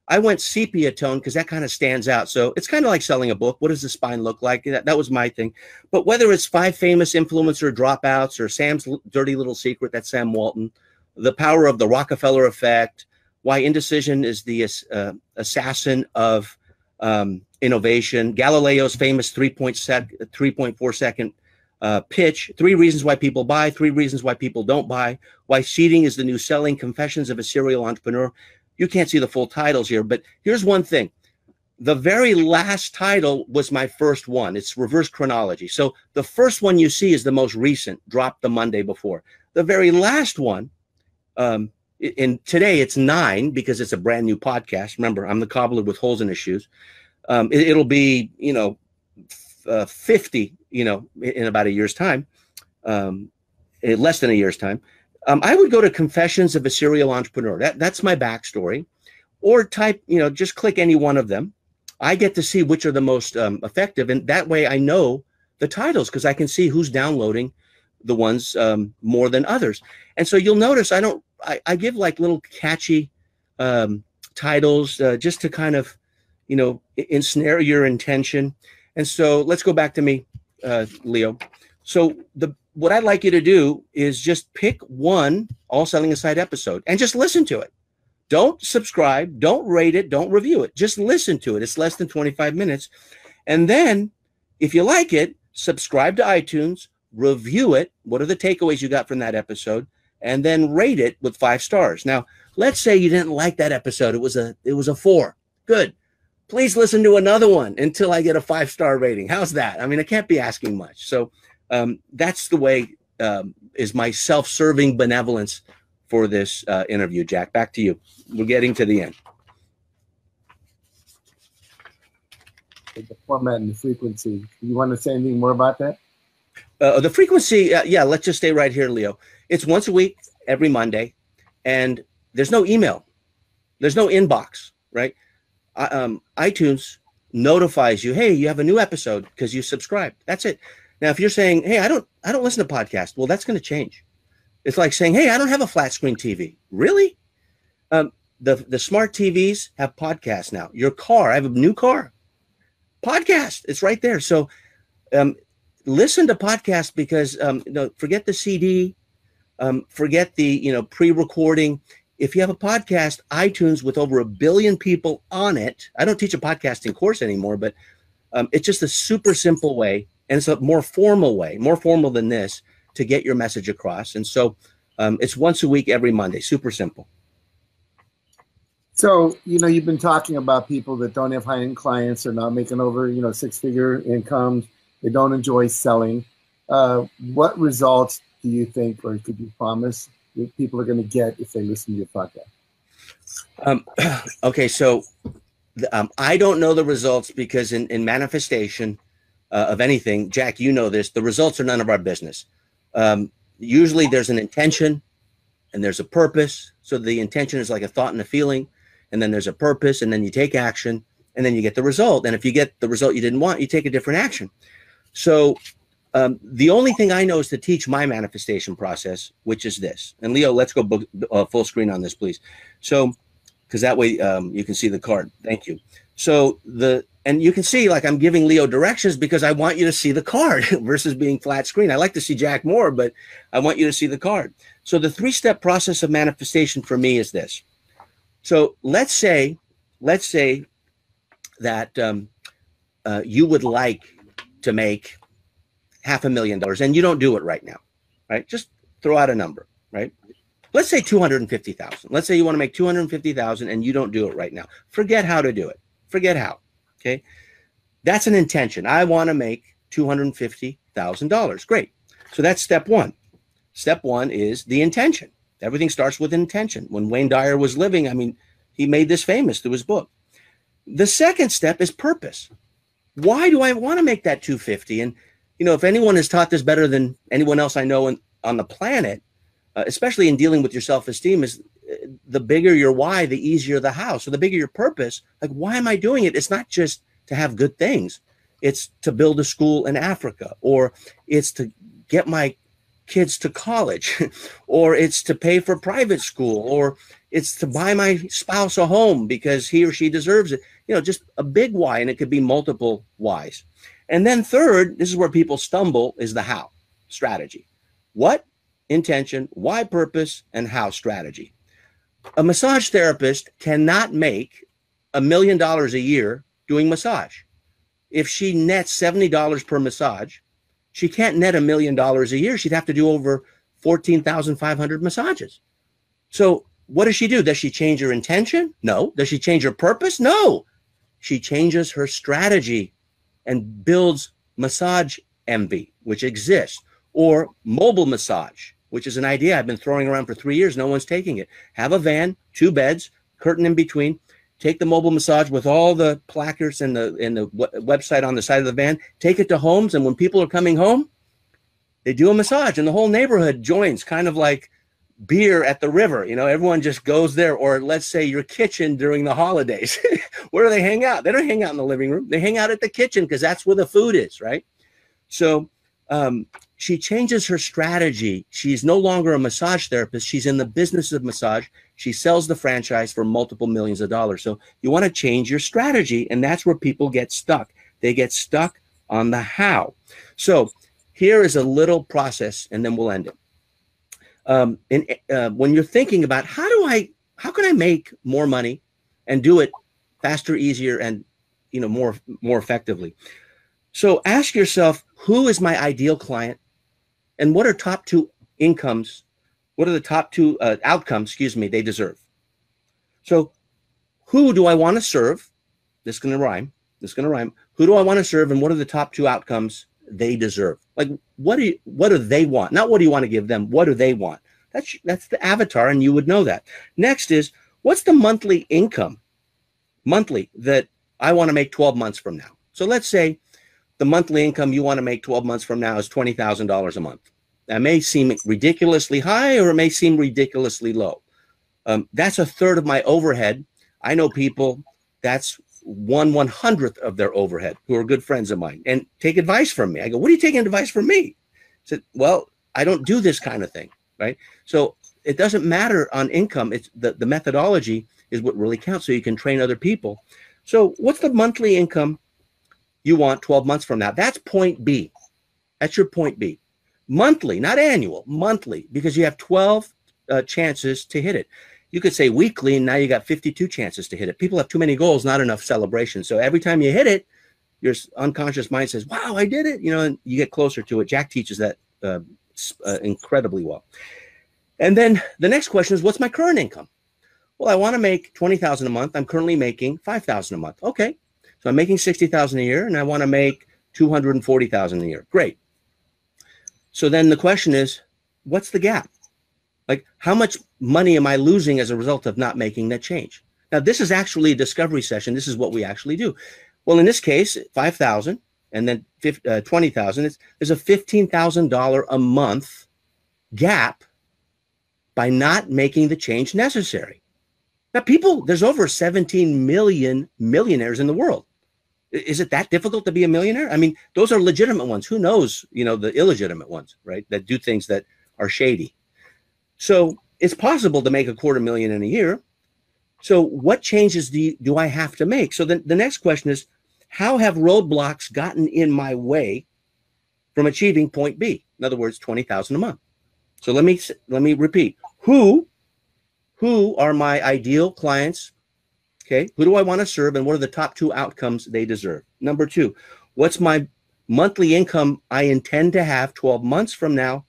I went sepia tone because that kind of stands out. So it's kind of like selling a book. What does the spine look like? That was my thing. But whether it's 5 famous influencer dropouts or Sam's dirty little secret, that's Sam Walton, the power of the Rockefeller effect, why indecision is the assassin of innovation, Galileo's famous 3.4 second pitch, 3 reasons why people buy, 3 reasons why people don't buy, why seeding is the new selling, confessions of a serial entrepreneur. You can't see the full titles here, but here's one thing. The very last title was my first one. It's reverse chronology. So the first one you see is the most recent, dropped the Monday before. The very last one, and today it's 9 because it's a brand new podcast. Remember, I'm the cobbler with holes in his shoes. It'll be, you know, 50, you know, in about a year's time, in less than a year's time. I would go to Confessions of a Serial Entrepreneur. That's my backstory, or type, you know, just click any one of them. I get to see which are the most effective, and that way I know the titles because I can see who's downloading the ones more than others. And so you'll notice I give like little catchy titles just to kind of, you know, ensnare your intention. And so let's go back to me, Leo. So what I'd like you to do is just pick one All Selling Aside episode and just listen to it. Don't subscribe, don't rate it, don't review it. Just listen to it. It's less than 25 minutes. And then if you like it, subscribe to iTunes, review it. What are the takeaways you got from that episode? And then rate it with 5 stars. Now, let's say you didn't like that episode. It was a 4. Good. Please listen to another one until I get a 5-star rating. How's that? I mean, I can't be asking much. So that's the way is my self-serving benevolence for this interview, Jack. Back to you. We're getting to the end. The format and the frequency. You want to say anything more about that? The frequency, yeah, let's just stay right here, Leo. It's once a week, every Monday, and there's no email. There's no inbox, right? iTunes notifies you, hey, you have a new episode because you subscribed. That's it. Now, if you're saying, hey, I don't listen to podcasts, well, that's going to change. It's like saying, hey, I don't have a flat screen TV. Really? The smart TVs have podcasts now. Your car, I have a new car. Podcast, it's right there. So listen to podcasts because forget the CD, forget the pre-recording. If you have a podcast, iTunes with over 1 billion people on it, I don't teach a podcasting course anymore, but it's just a super simple way, and it's a more formal way, more formal than this, to get your message across. And so it's once a week, every Monday, super simple. So, you've been talking about people that don't have high-end clients, are not making over, 6-figure incomes. They don't enjoy selling. What results do you think, or could you promise, that people are going to get if they listen to your podcast? Okay, so I don't know the results because in manifestation of anything, Jack, you know this, the results are none of our business. Usually there's an intention and there's a purpose. So the intention is like a thought and a feeling, and then there's a purpose, and then you take action, and then you get the result. And if you get the result you didn't want, you take a different action. So the only thing I know is to teach my manifestation process, which is this. And Leo, let's go full screen on this, please. So, because that way you can see the card. Thank you. So and you can see, like, I'm giving Leo directions because I want you to see the card versus being flat screen. I like to see Jack more, but I want you to see the card. So the 3-step process of manifestation for me is this. So let's say let's say that you would like to make $500,000 and you don't do it right now, right? Just throw out a number, right? Let's say 250,000. Let's say you want to make 250,000 and you don't do it right now. Forget how to do it. Forget how. Okay. That's an intention. I want to make $250,000. Great. So that's step one. Step one is the intention. Everything starts with intention. When Wayne Dyer was living, I mean, he made this famous through his book. The second step is purpose. Why do I want to make that 250? And, you know, if anyone has taught this better than anyone else I know on the planet, especially in dealing with your self-esteem, is the bigger your why, the easier the how. So the bigger your purpose, like, why am I doing it? It's not just to have good things. It's to build a school in Africa, or it's to get my kids to college, or it's to pay for private school, or it's to buy my spouse a home because he or she deserves it. You know, just a big why, and it could be multiple whys. And then third, this is where people stumble, is the how, strategy. What? Intention, why, purpose, and how, strategy. A massage therapist cannot make $1 million a year doing massage. If she nets $70 per massage, she can't net $1 million a year. She'd have to do over 14,500 massages. So what does she do? Does she change her intention? No. Does she change her purpose? No. She changes her strategy and builds massage envy, which exists, or mobile massage, which is an idea I've been throwing around for 3 years. No one's taking it. Have a van, 2 beds, curtain in between. Take the mobile massage with all the placards and the website on the side of the van. Take it to homes, and when people are coming home, they do a massage, and the whole neighborhood joins, kind of like beer at the river. You know, everyone just goes there. Or let's say your kitchen during the holidays. Where do they hang out? They don't hang out in the living room. They hang out at the kitchen because that's where the food is, right? So she changes her strategy. She's no longer a massage therapist. She's in the business of massage. She sells the franchise for multiple millions of dollars. So you want to change your strategy, and that's where people get stuck. They get stuck on the how. So here is a little process, and then we'll end it. When you're thinking about how can I make more money and do it faster, easier, and more effectively. So ask yourself, who is my ideal client, and what are top 2 incomes? What are the top 2 outcomes, they deserve? So who do I want to serve? This is going to rhyme. Who do I want to serve, and what are the top 2 outcomes they deserve? Like, what do they want? Not what do you want to give them? What do they want? That's the avatar, and you would know that. Next is, what's the monthly income, that I want to make 12 months from now? So let's say the monthly income you want to make 12 months from now is $20,000 a month. That may seem ridiculously high, or it may seem ridiculously low. That's a third of my overhead. I know people, that's 1/100th of their overhead, who are good friends of mine, and take advice from me. I go, what are you taking advice from me? I said, well, I don't do this kind of thing, right? So it doesn't matter on income. It's the methodology is what really counts, so you can train other people. So what's the monthly income you want 12 months from now? That's point B. That's your point B. Monthly, not annual, monthly, because you have 12 chances to hit it. You could say weekly, and now you got 52 chances to hit it. People have too many goals, not enough celebration. So every time you hit it, your unconscious mind says, wow, I did it, and you get closer to it. Jack teaches that incredibly well. And then the next question is, what's my current income? Well, I want to make $20,000 a month. I'm currently making $5,000 a month. Okay. So I'm making $60,000 a year, and I want to make $240,000 a year. Great. So then the question is, what's the gap? Like, how much money am I losing as a result of not making that change? Now, this is actually a discovery session. This is what we actually do. Well, in this case, 5,000 and then 20,000. There's a $15,000 a month gap by not making the change necessary. Now, there's over 17 million millionaires in the world. Is it that difficult to be a millionaire? I mean, those are legitimate ones. Who knows, the illegitimate ones, right? That do things that are shady. So it's possible to make $250,000 in a year. So what changes do I have to make? So the next question is, how have roadblocks gotten in my way from achieving point B? In other words, $20,000 a month. So let me repeat. Who are my ideal clients? Okay, who do I want to serve, and what are the top 2 outcomes they deserve? Number 2, what's my monthly income I intend to have 12 months from now,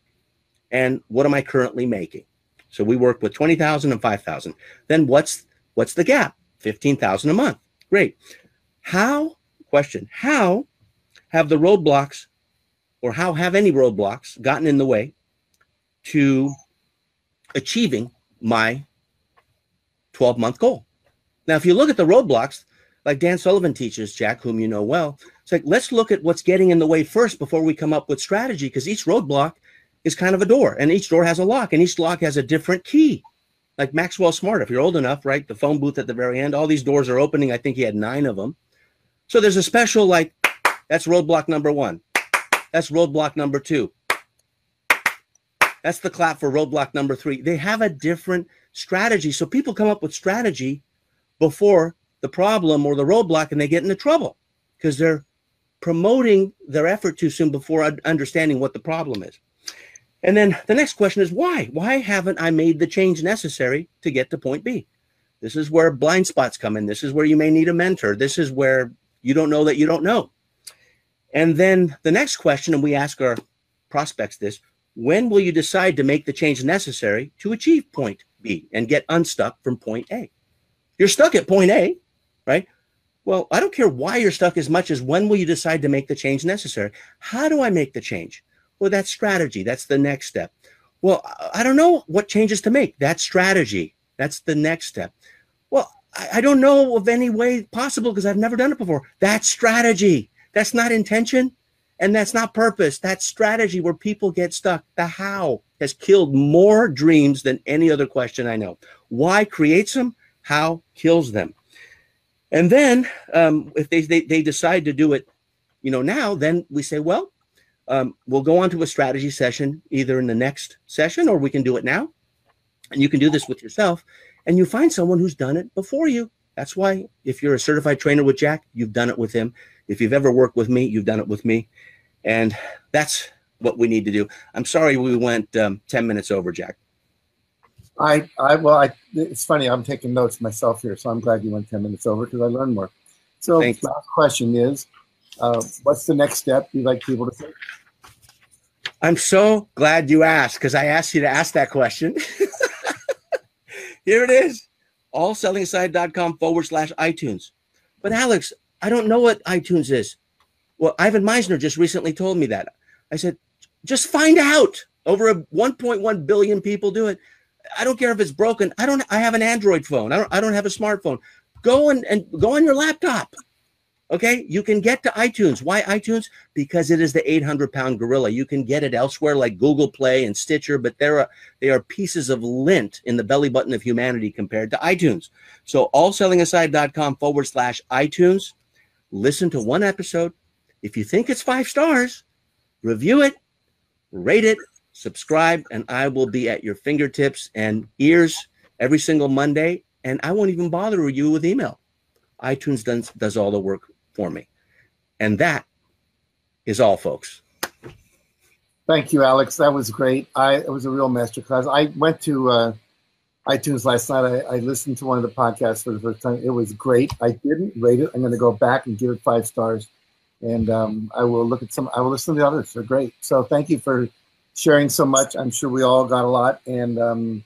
and what am I currently making? So we work with 20,000 and 5,000. Then what's the gap? 15,000 a month. Great. How have the roadblocks, or how have any roadblocks gotten in the way to achieving my 12-month goal? Now, if you look at the roadblocks, like Dan Sullivan teaches, Jack, whom you know well, it's like, let's look at what's getting in the way first before we come up with strategy, because each roadblock is kind of a door, and each door has a lock, and each lock has a different key. Like Maxwell Smart, if you're old enough, right? The phone booth at the very end, all these doors are opening. I think he had 9 of them. So there's a special, like, that's roadblock number 1. That's roadblock number 2. That's the clap for roadblock number 3. They have a different strategy. So people come up with strategy before the problem or the roadblock, and they get into trouble because they're promoting their effort too soon before understanding what the problem is. And then the next question is why? Why haven't I made the change necessary to get to point B? This is where blind spots come in. This is where you may need a mentor. This is where you don't know that you don't know. And then the next question, and we ask our prospects this, when will you decide to make the change necessary to achieve point B and get unstuck from point A? You're stuck at point A, right? Well, I don't care why you're stuck as much as when will you decide to make the change necessary? How do I make the change? Well, that's strategy. That's the next step. Well, I don't know what changes to make. That's strategy. That's the next step. Well, I don't know of any way possible because I've never done it before. That's strategy. That's not intention, and that's not purpose. That's strategy where people get stuck. The how has killed more dreams than any other question I know. Why creates them? How kills them? And then if they decide to do it, now, then we say, well, we'll go on to a strategy session either in the next session, or we can do it now. And you can do this with yourself, and you find someone who's done it before you. That's why if you're a certified trainer with Jack, you've done it with him. If you've ever worked with me, you've done it with me. And that's what we need to do. I'm sorry we went 10 minutes over, Jack. It's funny. I'm taking notes myself here, so I'm glad you went 10 minutes over because I learned more. So last question is, what's the next step you'd like people to take? I'm so glad you asked, because I asked you to ask that question. Here it is, allsellingaside.com/iTunes. But Alex, I don't know what iTunes is. Well, Ivan Meisner just recently told me that. I said, just find out. Over 1.1 billion people do it. I don't care if it's broken. I have an Android phone. I don't have a smartphone. Go on your laptop. Okay, you can get to iTunes. Why iTunes? Because it is the 800-pound gorilla. You can get it elsewhere like Google Play and Stitcher, but they are pieces of lint in the belly button of humanity compared to iTunes. So allsellingaside.com/iTunes. Listen to one episode. If you think it's 5 stars, review it, rate it, subscribe, and I will be at your fingertips and ears every single Monday, and I won't even bother you with email. iTunes does all the work for me. And that is all, folks. Thank you, Alex. That was great. It was a real masterclass. I went to iTunes last night. I listened to one of the podcasts for the first time. It was great. I didn't rate it. I'm going to go back and give it 5 stars. And I will listen to the others. They're great. So thank you for sharing so much. I'm sure we all got a lot. And you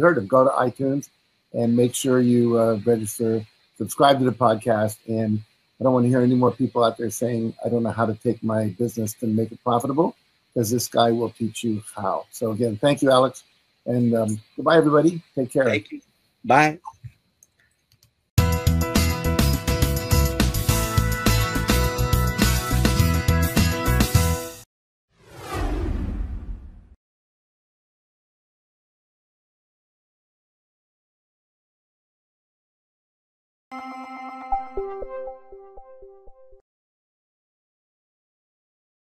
heard him, go to iTunes and make sure you register, subscribe to the podcast. And I don't want to hear any more people out there saying, I don't know how to take my business to make it profitable, because this guy will teach you how. So again, thank you, Alex. And goodbye, everybody. Take care. Thank you. Bye.